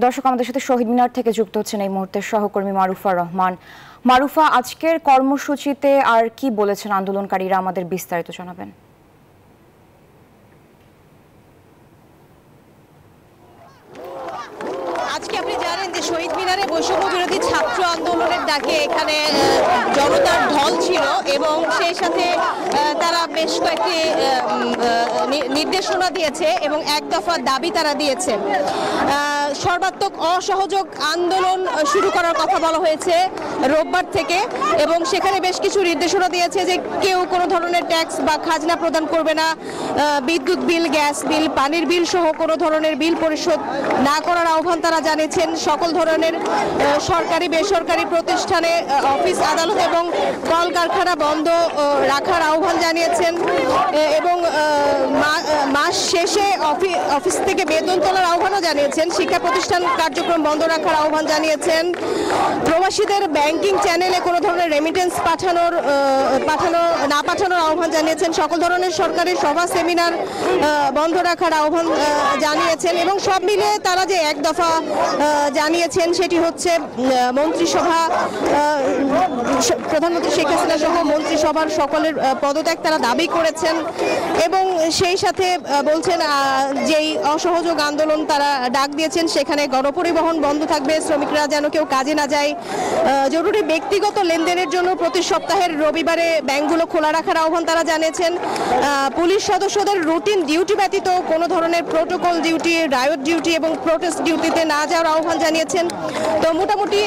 দর্শক, আমাদের সাথে শহীদ মিনার থেকে যুক্ত হচ্ছেন এই মুহূর্তে সহকর্মী মারুফা রহমান। মারুফা, আজকের কর্মসূচিতে আর কি বলেছেন আন্দোলনকারীরা, আমাদের বিস্তারিত জানাবেন। আজকে আপনি জানেন যে শহীদ মিনারে বৈষম্য বিরোধী ছাত্র আন্দোলনের ডাকে এখানে জনতার ঢল ছিল এবং সেই সাথে তারা বেশ কয়েকটি নির্দেশনা দিয়েছে এবং এক দফা দাবি তারা দিয়েছেন। সর্বাত্মক অসহযোগ আন্দোলন শুরু করার কথা বলা হয়েছে রোববার থেকে এবং সেখানে বেশ কিছু নির্দেশনা দিয়েছে যে কেউ কোনো ধরনের ট্যাক্স বা খাজনা প্রদান করবে না, বিদ্যুৎ বিল, গ্যাস বিল, পানির বিল সহ কোনো ধরনের বিল পরিশোধ না করার আহ্বান তারা জানিয়েছেন। সকল ধরনের সরকারি বেসরকারি প্রতিষ্ঠানে অফিস আদালত এবং কলকারখানা বন্ধ রাখার আহ্বান জানিয়েছেন এবং মাস শেষে অফিস থেকে বেতন তোলার আহ্বানও জানিয়েছেন। শিক্ষা প্রতিষ্ঠান কার্যক্রম বন্ধ রাখার আহ্বান জানিয়েছেন। প্রবাসীদের ব্যাংকিং চ্যানেলে কোনো ধরনের রেমিটেন্স পাঠানোর আহ্বান জানিয়েছেন। সকল ধরনের সরকারি সভা সেমিনার বন্ধ রাখার আহ্বান জানিয়েছেন এবং সব মিলে তারা যে এক দফা জানিয়েছেন সেটি হচ্ছে মন্ত্রিসভা, প্রধানমন্ত্রী শেখ হাসিনা সহ মন্ত্রিসভার সকলের পদত্যাগ তারা দাবি করেছেন এবং সেই সাথে বলছেন যেই অসহযোগ আন্দোলন তারা ডাক দিয়েছেন সেখানে গণপরিবহন বন্ধ থাকবে, শ্রমিকরা যেন কেউ কাজে না যায়, জরুরি ব্যক্তিগত লেনদেনের জন্য প্রতি সপ্তাহের রবিবারে ব্যাংকগুলো খোলা রাখার আহ্বান তারা জানিয়েছেন। পুলিশ সদস্যদের রুটিন ডিউটি ব্যতীত কোনো ধরনের প্রোটোকল ডিউটি, রায়ট ডিউটি এবং প্রোটেস্ট ডিউটিতে না যাওয়ার আহ্বান জানিয়েছেন। তো মোটামুটি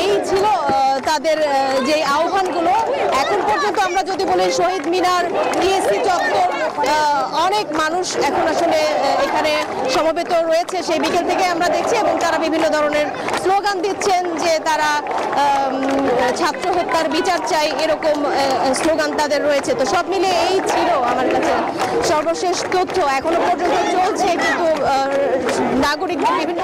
এই ছিল তাদের যে আহ্বানগুলো। এখন পর্যন্ত আমরা যদি বলি শহীদ মিনার, টিএসসি চত্বর, অনেক মানুষ এখন আসলে এখানে সমবেত রয়েছে সেই বিকেল থেকে আমরা দেখছি এবং তারা বিভিন্ন ধরনের স্লোগান দিচ্ছেন যে তারা ছাত্র হত্যার বিচার চাই, এরকম স্লোগান তাদের রয়েছে। তো সব মিলে এই ছিল আমার কাছে সর্বশেষ তথ্য। এখনো পর্যন্ত চলছে, কিন্তু নাগরিকদের বিভিন্ন